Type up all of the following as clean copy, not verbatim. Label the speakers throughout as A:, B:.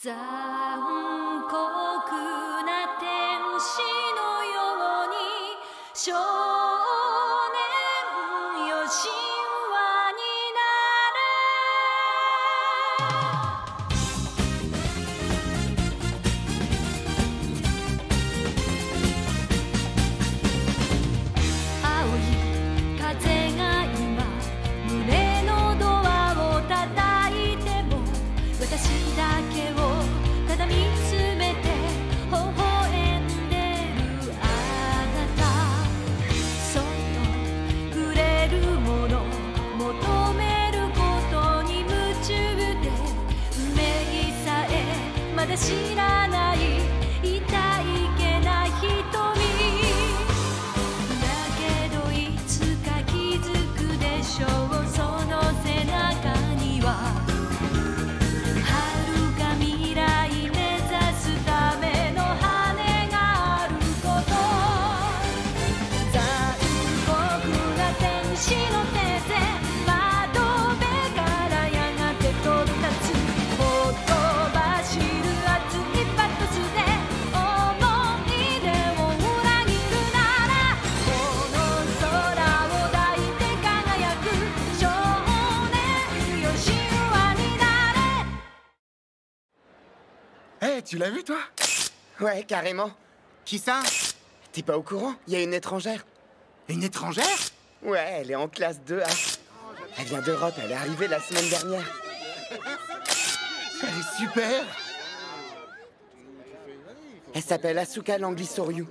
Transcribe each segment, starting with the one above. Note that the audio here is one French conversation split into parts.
A: 残酷な天使のように少年よ神話になれ青い風が今胸のドアを叩いても私だけをただ見つめて微笑んでるあなたそっとくれるもの求めることに夢中で運命さえまだ知らない痛いけな瞳だけどいつか気づくでしょうその背中には
B: Tu l'as vu, toi?
C: Ouais, carrément.
B: Qui ça?
C: T'es pas au courant? Il y a une étrangère.
B: Une étrangère?
C: Ouais, elle est en classe 2A. Elle vient d'Europe, elle est arrivée la semaine dernière.
B: Elle est super!
C: Elle s'appelle Asuka Langley-Soryu.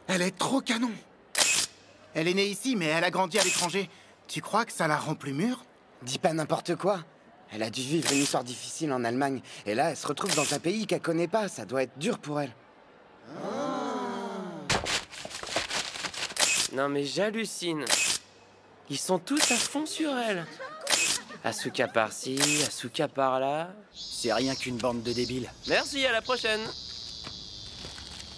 B: Elle est trop canon! Elle est née ici, mais elle a grandi à l'étranger. Tu crois que ça la rend plus mûre?
C: Dis pas n'importe quoi. Elle a dû vivre une histoire difficile en Allemagne. Et là, elle se retrouve dans un pays qu'elle connaît pas. Ça doit être dur pour elle.
D: Non mais j'hallucine. Ils sont tous à fond sur elle. Asuka par-ci, Asuka par-là.
E: C'est rien qu'une bande de débiles.
D: Merci, à la prochaine.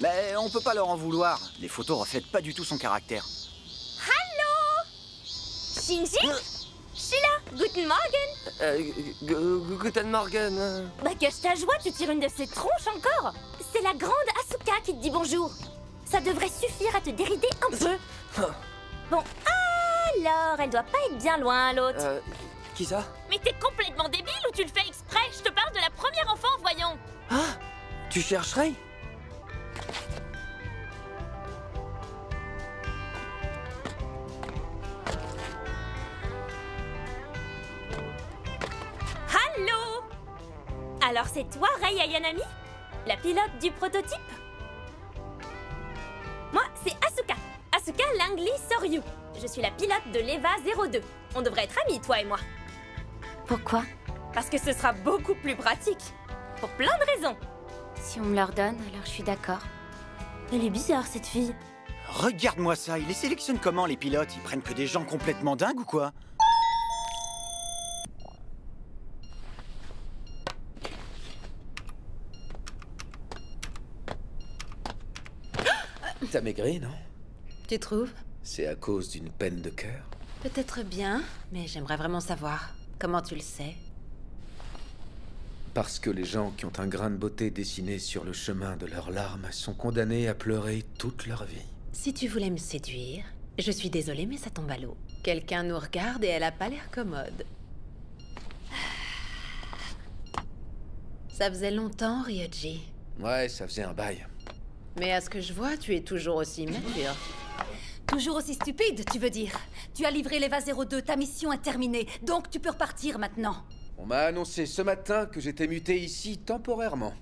E: Mais on peut pas leur en vouloir. Les photos reflètent pas du tout son caractère.
A: Hallo Shinji Sheila, guten Morgen.
D: Guten Morgen.
A: Bah cache ta joie, tu tires une de ces tronches encore. C'est la grande Asuka qui te dit bonjour. Ça devrait suffire à te dérider un peu. Bon, alors, elle doit pas être bien loin, l'autre.
D: Qui ça?
A: Mais t'es complètement débile ou tu le fais exprès? Je te parle de la première enfant, voyons.
D: Ah, tu chercherais?
A: Allô? Alors c'est toi, Rei Ayanami? La pilote du prototype? Moi, c'est Asuka. Asuka Langley-Soryu. Je suis la pilote de l'EVA 02. On devrait être amis, toi et moi.
F: Pourquoi?
A: Parce que ce sera beaucoup plus pratique. Pour plein de raisons.
F: Si on me l'ordonne, alors je suis d'accord.
A: Elle est bizarre, cette fille.
E: Regarde-moi ça, ils les sélectionnent comment, les pilotes? Ils prennent que des gens complètement dingues ou quoi?
G: T'as maigri, non?
F: Tu trouves?
G: C'est à cause d'une peine de cœur?
F: Peut-être bien, mais j'aimerais vraiment savoir. Comment tu le sais?
G: Parce que les gens qui ont un grain de beauté dessiné sur le chemin de leurs larmes sont condamnés à pleurer toute leur vie.
F: Si tu voulais me séduire, je suis désolée, mais ça tombe à l'eau. Quelqu'un nous regarde et elle a pas l'air commode. Ça faisait longtemps, Ryoji.
G: Ouais, ça faisait un bail.
F: Mais à ce que je vois, tu es toujours aussi mature.
H: Toujours aussi stupide, tu veux dire? Tu as livré l'EVA 02, ta mission est terminée, donc tu peux repartir maintenant.
G: On m'a annoncé ce matin que j'étais muté ici temporairement.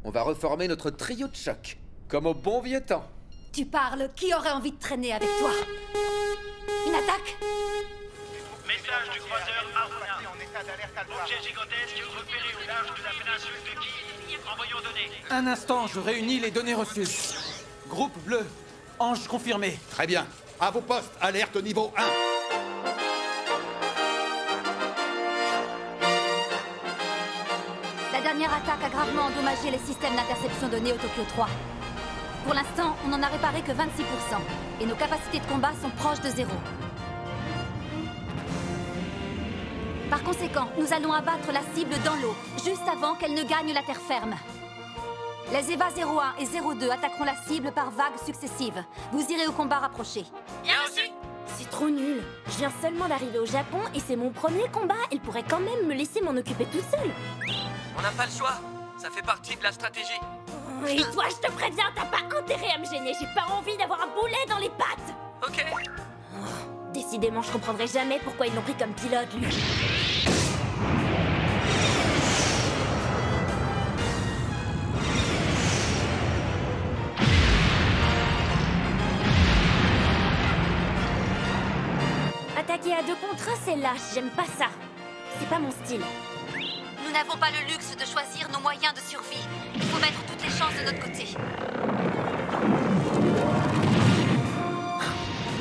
G: On va reformer notre trio de choc, comme au bon vieux temps.
H: Tu parles, qui aurait envie de traîner avec toi? Une attaque?
I: Message du croiseur Aruna. Objet gigantesque repéré au large de la péninsule de Ki. Envoyons données.
J: Un instant, je réunis les données reçues. Groupe bleu, ange confirmé.
K: Très bien. À vos postes, alerte niveau 1.
H: La dernière attaque a gravement endommagé les systèmes d'interception de Neo Tokyo 3. Pour l'instant, on n'en a réparé que 26%, et nos capacités de combat sont proches de zéro. Par conséquent, nous allons abattre la cible dans l'eau, juste avant qu'elle ne gagne la terre ferme. Les EVA 01 et 02 attaqueront la cible par vagues successives. Vous irez au combat rapproché.
L: Bien reçu. C'est trop nul. Je viens seulement d'arriver au Japon et c'est mon premier combat. Elle pourrait quand même me laisser m'en occuper toute seule.
J: On n'a pas le choix. Ça fait partie de la stratégie.
L: Et toi, je te préviens, t'as pas intérêt à me gêner. J'ai pas envie d'avoir un boulet dans les pattes.
J: Ok.
L: Décidément, je comprendrai jamais pourquoi ils l'ont pris comme pilote, lui. Attaquer à 2 contre 1, c'est lâche, j'aime pas ça. C'est pas mon style.
H: Nous n'avons pas le luxe de choisir nos moyens de survie. Il faut mettre toutes les chances de notre côté.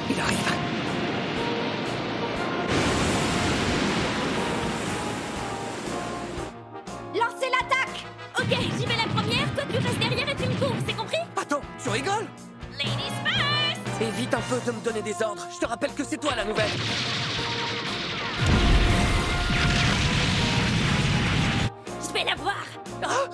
J: Il arrive.
L: Lancez l'attaque! Ok, j'y vais la première, toi tu restes derrière et tu me cours, c'est compris?
J: Attends, tu rigoles?
L: Ladies first!
J: Évite un peu de me donner des ordres. Je te rappelle que c'est toi la nouvelle.
L: Je vais la voir!
J: Ah!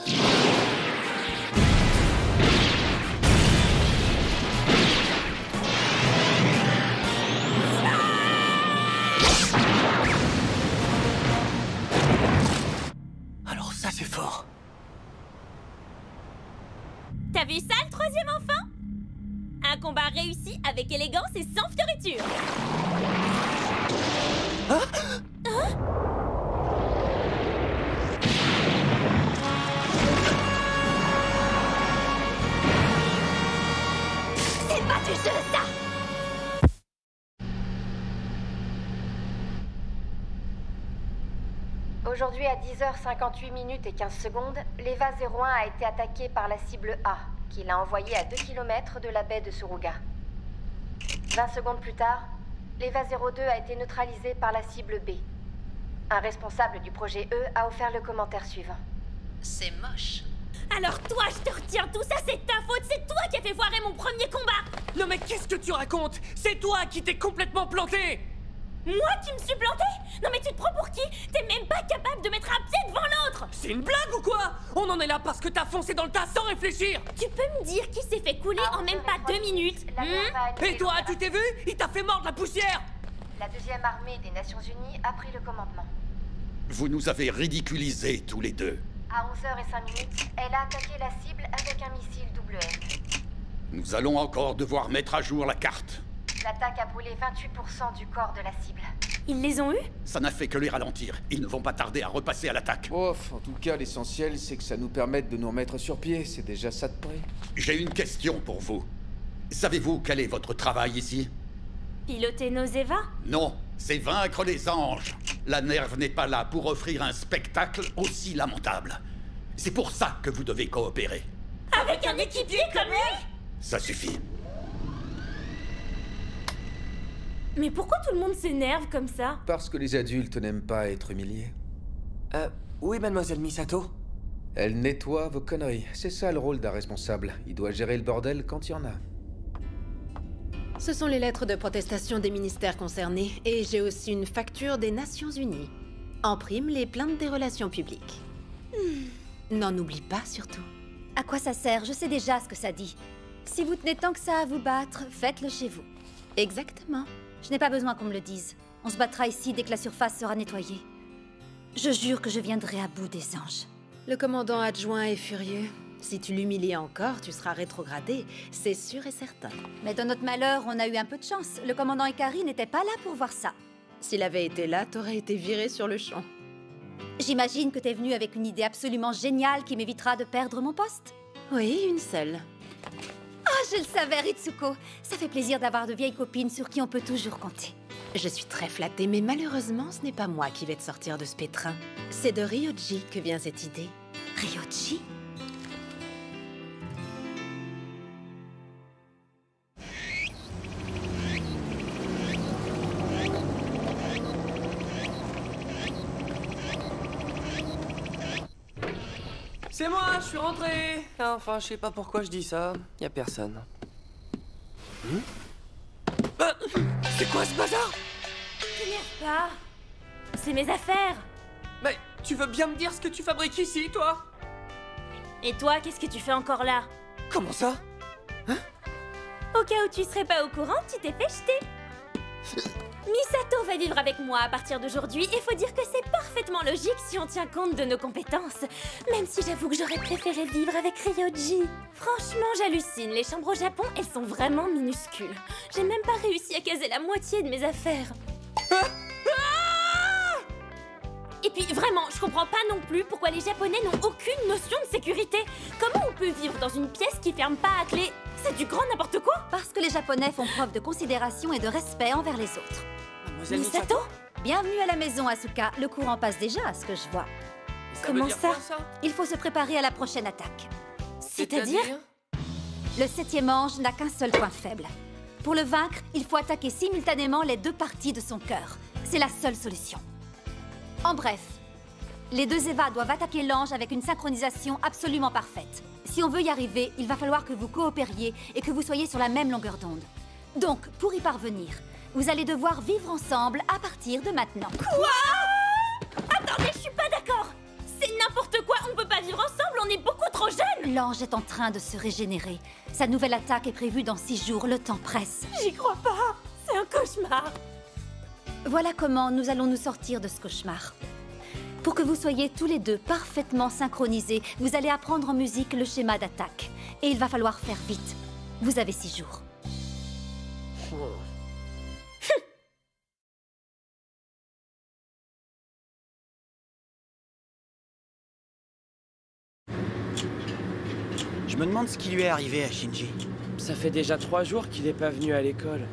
J: Alors ça c'est fort.
L: T'as vu ça, le troisième enfant? Un combat réussi avec élégance et sans fioriture. C'est pas du jeu, ça!
M: Aujourd'hui à 10h58 minutes et 15 secondes, l'EVA 01 a été attaqué par la cible A, qui l'a envoyé à 2 km de la baie de Suruga. 20 secondes plus tard, l'EVA 02 a été neutralisé par la cible B. Un responsable du projet E a offert le commentaire suivant.
F: C'est moche.
L: Alors toi, je te retiens tout ça, c'est ta faute, c'est toi qui as fait foirer mon premier combat!
J: Non mais qu'est-ce que tu racontes? C'est toi qui t'es complètement planté!
L: Moi qui me suis planté? Non mais tu te prends pour qui? T'es même pas capable de mettre un pied devant l'autre!
J: C'est une blague ou quoi? On en est là parce que t'as foncé dans le tas sans réfléchir!
L: Tu peux me dire qui s'est fait couler en même pas 2 minutes?
J: Et toi, tu t'es vu? Il t'a fait mordre la poussière!
M: La deuxième armée des Nations Unies a pris le commandement.
K: Vous nous avez ridiculisés tous les deux.
M: À 11h05, elle a attaqué la cible avec un missile WM.
K: Nous allons encore devoir mettre à jour la carte.
M: L'attaque a brûlé 28% du corps de la cible.
L: Ils les ont eus?
K: Ça n'a fait que les ralentir. Ils ne vont pas tarder à repasser à l'attaque.
G: Ouf, en tout cas, l'essentiel, c'est que ça nous permette de nous remettre sur pied. C'est déjà ça de prix.
K: J'ai une question pour vous. Savez-vous quel est votre travail ici?
L: Piloter nos EVA?
K: Non, c'est vaincre les anges. La Nerve n'est pas là pour offrir un spectacle aussi lamentable. C'est pour ça que vous devez coopérer.
L: Avec un équipier comme lui?
K: Ça suffit.
L: Mais pourquoi tout le monde s'énerve comme ça?
G: Parce que les adultes n'aiment pas être humiliés.
J: Oui, mademoiselle Misato.
G: Elle nettoie vos conneries. C'est ça le rôle d'un responsable. Il doit gérer le bordel quand il y en a.
F: Ce sont les lettres de protestation des ministères concernés, et j'ai aussi une facture des Nations Unies. En prime, les plaintes des relations publiques. N'en oublie pas, surtout.
H: À quoi ça sert? Je sais déjà ce que ça dit. Si vous tenez tant que ça à vous battre, faites-le chez vous.
F: Exactement.
H: Je n'ai pas besoin qu'on me le dise. On se battra ici dès que la surface sera nettoyée. Je jure que je viendrai à bout des anges.
F: Le commandant adjoint est furieux. Si tu l'humilies encore, tu seras rétrogradé, c'est sûr et certain.
H: Mais dans notre malheur, on a eu un peu de chance. Le commandant Ikari n'était pas là pour voir ça.
F: S'il avait été là, t'aurais été viré sur le champ.
H: J'imagine que t'es venu avec une idée absolument géniale qui m'évitera de perdre mon poste.
F: Oui, une seule.
H: Oh, je le savais, Ritsuko. Ça fait plaisir d'avoir de vieilles copines sur qui on peut toujours compter.
F: Je suis très flattée, mais malheureusement, ce n'est pas moi qui vais te sortir de ce pétrin. C'est de Ryoji que vient cette idée.
H: Ryoji?
J: C'est moi, je suis rentré. Enfin, je sais pas pourquoi je dis ça. Y a personne. C'est quoi ce bazar?
L: T'énerve pas. c'est mes affaires.
D: Mais tu veux bien me dire ce que tu fabriques ici, toi?
L: Et toi, qu'est-ce que tu fais encore là?
E: Comment ça?
L: Au cas où tu serais pas au courant, tu t'es fait jeter. Misato va vivre avec moi à partir d'aujourd'hui et faut dire que c'est parfaitement logique si on tient compte de nos compétences. Même si j'avoue que j'aurais préféré vivre avec Ryoji. Franchement, j'hallucine. Les chambres au Japon, elles sont vraiment minuscules. J'ai même pas réussi à caser la moitié de mes affaires. Et puis vraiment, je comprends pas non plus pourquoi les Japonais n'ont aucune notion de sécurité. Comment on peut vivre dans une pièce qui ferme pas à clé? C'est du grand n'importe quoi.
H: Parce que les Japonais font preuve de considération et de respect envers les autres.
D: Mademoiselle
H: Misato, bienvenue à la maison, Asuka. Le courant passe déjà, à ce que je vois.
L: Comment ça?
H: Il faut se préparer à la prochaine attaque.
L: C'est-à-dire?
H: Le 7e ange n'a qu'un seul point faible. Pour le vaincre, il faut attaquer simultanément les deux parties de son cœur. C'est la seule solution. En bref, les deux Eva doivent attaquer l'ange avec une synchronisation absolument parfaite. Si on veut y arriver, il va falloir que vous coopériez et que vous soyez sur la même longueur d'onde. Donc, pour y parvenir, vous allez devoir vivre ensemble à partir de maintenant.
L: Quoi? Attendez, je suis pas d'accord. C'est n'importe quoi, on peut pas vivre ensemble, on est beaucoup trop jeunes.
H: L'ange est en train de se régénérer. Sa nouvelle attaque est prévue dans 6 jours, le temps presse.
L: J'y crois pas, c'est un cauchemar.
H: Voilà comment nous allons nous sortir de ce cauchemar. Pour que vous soyez tous les deux parfaitement synchronisés, vous allez apprendre en musique le schéma d'attaque. Et il va falloir faire vite. Vous avez 6 jours.
E: Je me demande ce qui lui est arrivé à Shinji.
D: Ça fait déjà 3 jours qu'il est pas venu à l'école.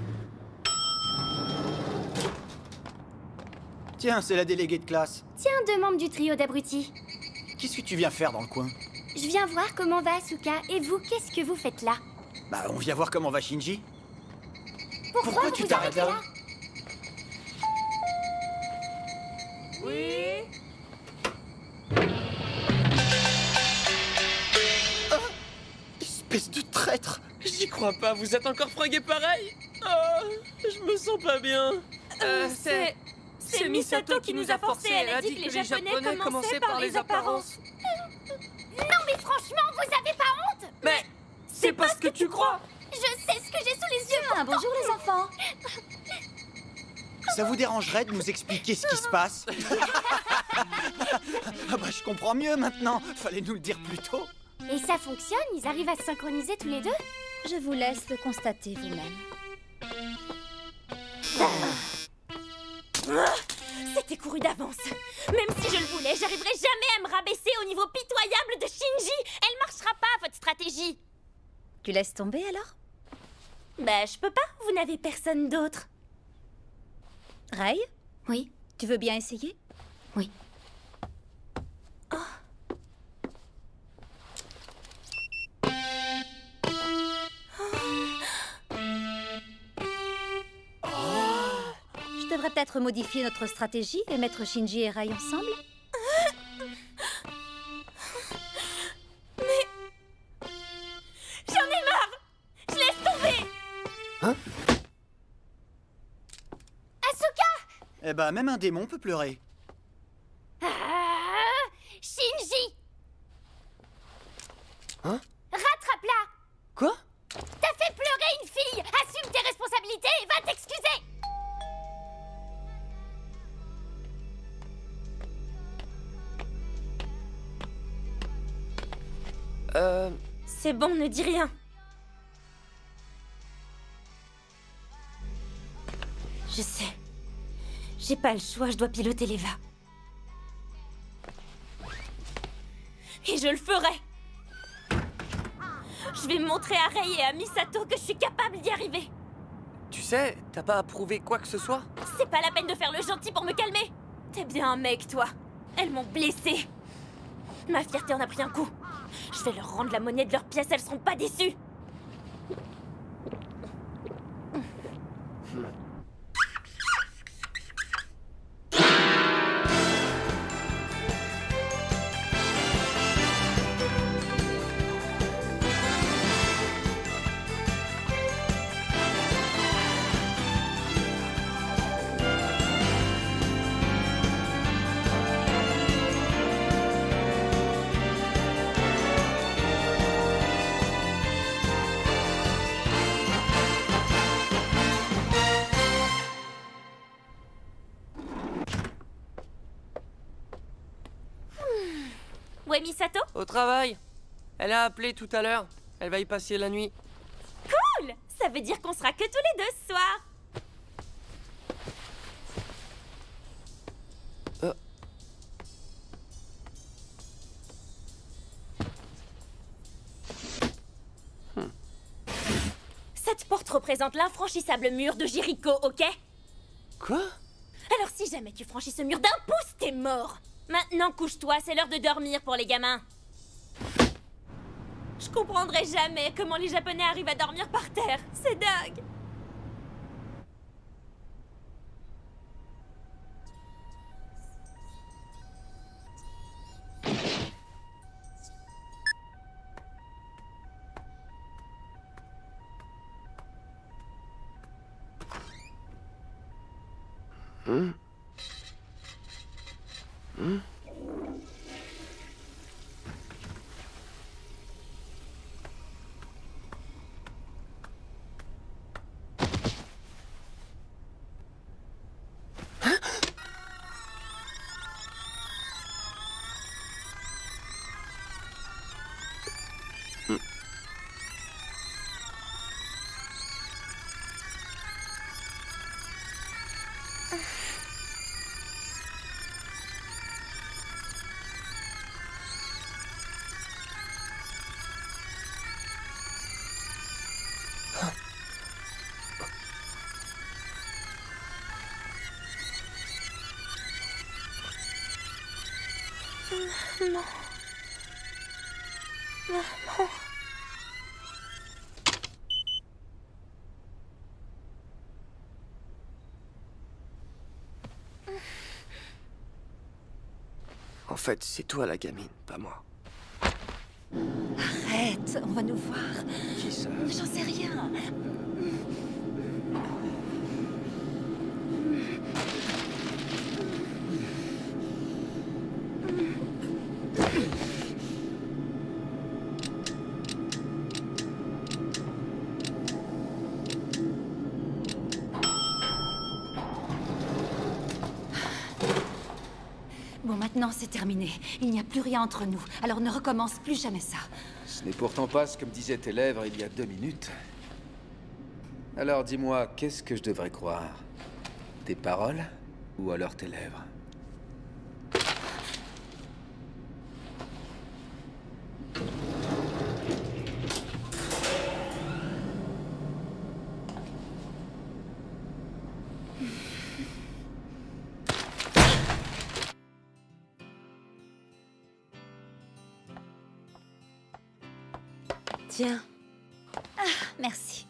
E: Tiens, c'est la déléguée de classe.
L: Tiens, 2 membres du trio d'abrutis.
E: Qu'est-ce que tu viens faire dans le coin?
L: Je viens voir comment va Asuka. Et vous, qu'est-ce que vous faites là?
E: Bah, on vient voir comment va Shinji.
L: Pourquoi
E: tu t'arrêtes là?
D: Oui?
E: Espèce de traître!
D: J'y crois pas, vous êtes encore fringué pareil? Oh, je me sens pas bien.
L: C'est Misato qui nous a forcés. Elle a dit que les Japonais commençaient par les apparences. Non mais franchement, vous avez pas honte?
D: Mais c'est pas ce que tu crois.
L: Je sais ce que j'ai sous les yeux.
H: Ah, bonjour les enfants.
E: Ça vous dérangerait de nous expliquer ce qui se passe? Ah bah je comprends mieux maintenant. Fallait nous le dire plus tôt.
L: Et ça fonctionne? Ils arrivent à se synchroniser tous les deux?
H: Je vous laisse le constater vous-même.
L: C'était couru d'avance. Même si je le voulais, j'arriverai jamais à me rabaisser au niveau pitoyable de Shinji. Elle marchera pas, votre stratégie.
H: Tu laisses tomber alors?
L: Bah, je peux pas, vous n'avez personne d'autre.
H: Ray?
L: Oui.
H: Tu veux bien essayer?
L: Oui.
H: Je devrais peut-être modifier notre stratégie et mettre Shinji et Rai ensemble.
L: Mais... j'en ai marre! Je laisse tomber!
E: Hein?
L: Asuka!
E: Eh bah, même un démon peut pleurer.
L: Shinji!
E: Hein?
L: Rattrape-la!
E: Quoi?
L: T'as fait pleurer une fille! Assume tes responsabilités et va t'excuser! C'est bon, ne dis rien. Je sais. J'ai pas le choix, je dois piloter l'Eva. Et je le ferai. Je vais montrer à Rei et à Misato que je suis capable d'y arriver.
D: Tu sais, t'as pas approuvé quoi que ce soit?
L: C'est pas la peine de faire le gentil pour me calmer. T'es bien un mec, toi. Elles m'ont blessée. Ma fierté en a pris un coup. Je vais leur rendre la monnaie de leurs pièces, elles seront pas déçues. Où est Misato?
D: Au travail. Elle a appelé tout à l'heure. Elle va y passer la nuit.
L: Cool! Ça veut dire qu'on sera que tous les deux ce soir. Cette porte représente l'infranchissable mur de Jericho, ok?
D: Quoi?
L: Alors si jamais tu franchis ce mur d'un pouce, t'es mort. Maintenant couche-toi, c'est l'heure de dormir pour les gamins. Je comprendrai jamais comment les Japonais arrivent à dormir par terre. C'est dingue. Non. Maman.
D: En fait, c'est toi la gamine, pas moi.
H: Arrête, on va nous voir.
D: Qui ça?
H: J'en sais rien. Bon, maintenant c'est terminé. Il n'y a plus rien entre nous. Alors ne recommence plus jamais ça.
G: Ce n'est pourtant pas ce que me disaient tes lèvres il y a 2 minutes. Alors dis-moi, qu'est-ce que je devrais croire? Tes paroles ou alors tes lèvres?
F: Tiens.
H: Ah, merci.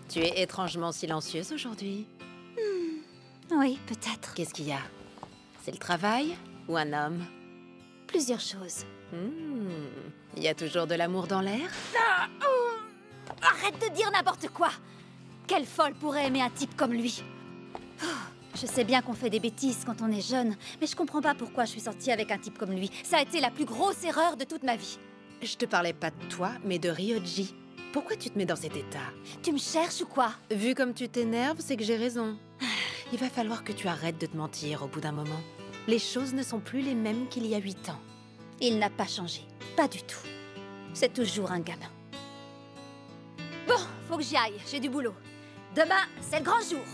F: Tu es étrangement silencieuse aujourd'hui.
H: Oui, peut-être.
F: Qu'est-ce qu'il y a? C'est le travail ou un homme?
H: Plusieurs choses.
F: Il y a toujours de l'amour dans l'air?
H: Arrête de dire n'importe quoi! Quelle folle pourrait aimer un type comme lui? Je sais bien qu'on fait des bêtises quand on est jeune, mais je comprends pas pourquoi je suis sortie avec un type comme lui. Ça a été la plus grosse erreur de toute ma vie.
F: Je te parlais pas de toi, mais de Ryoji. Pourquoi tu te mets dans cet état?
H: Tu me cherches ou quoi?
F: Vu comme tu t'énerves, c'est que j'ai raison. Il va falloir que tu arrêtes de te mentir au bout d'un moment. Les choses ne sont plus les mêmes qu'il y a 8 ans.
H: Il n'a pas changé. Pas du tout. C'est toujours un gamin. Bon, faut que j'y aille. J'ai du boulot. Demain, c'est le grand jour.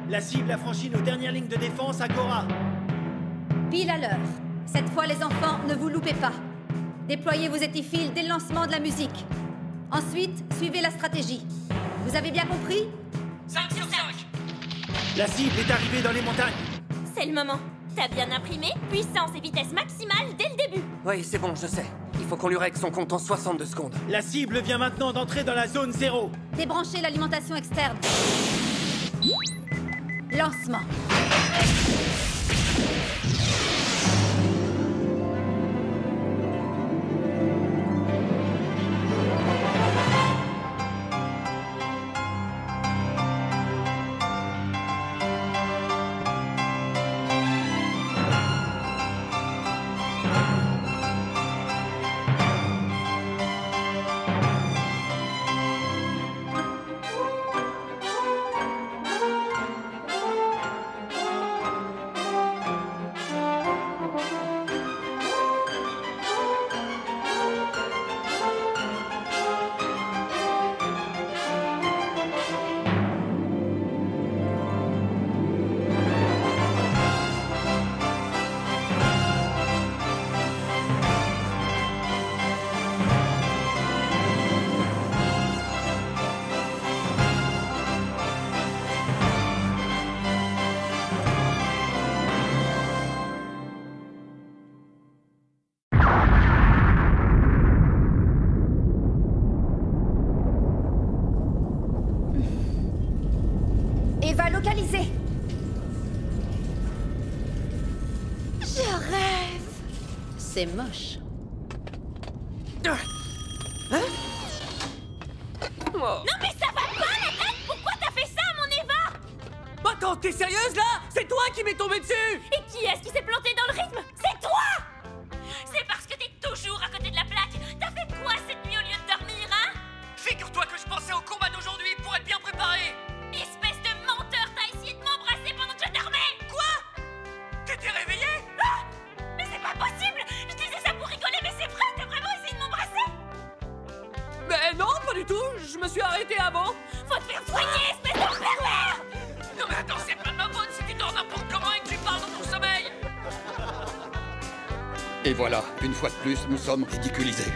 N: La cible a franchi nos dernières lignes de défense à Cora.
H: Pile à l'heure. Cette fois, les enfants, ne vous loupez pas. Déployez vos étifiles dès le lancement de la musique. Ensuite, suivez la stratégie. Vous avez bien compris?
I: 5 sur 5.
N: La cible est arrivée dans les montagnes.
L: C'est le moment. T'as bien imprimé? Puissance et vitesse maximale dès le début.
D: Oui, c'est bon, je sais. Il faut qu'on lui règle son compte en 62 secondes.
N: La cible vient maintenant d'entrer dans la zone 0.
H: Débranchez l'alimentation externe. Lancement.
F: C'est moche.
L: Non mais ça va pas la tête! Pourquoi t'as fait ça, mon Eva?
J: Attends, t'es sérieuse là? C'est toi qui m'es tombé dessus!
L: Et qui est-ce qui s'est planté dans le rythme? C'est toi! C'est parce que t'es toujours à côté de la plaque! T'as fait quoi cette nuit au lieu de dormir, hein?
J: Figure-toi que je pensais au combat d'aujourd'hui pour être bien préparé!
L: Espèce de menteur, t'as essayé de m'embrasser pendant que je dormais!
J: Quoi? T'étais réveillé?
L: Ah! Mais c'est pas possible! Je disais ça pour rigoler, mais c'est vrai, t'as vraiment essayé de m'embrasser?
J: Mais non, pas du tout! Je me suis arrêté avant!
L: Faut te faire soigner, espèce de pervers!
J: Non mais attends, c'est pas de ma faute si tu dors n'importe comment et que tu parles dans ton sommeil!
K: Et voilà, une fois de plus, nous sommes ridiculisés.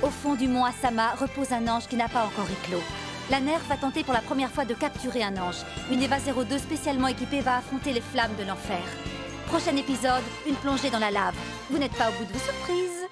H: Au fond du mont Asama repose un ange qui n'a pas encore éclos. La NERV va tenter pour la première fois de capturer un ange. Une EVA 02 spécialement équipée va affronter les flammes de l'enfer. Prochain épisode, une plongée dans la lave. Vous n'êtes pas au bout de vos surprises.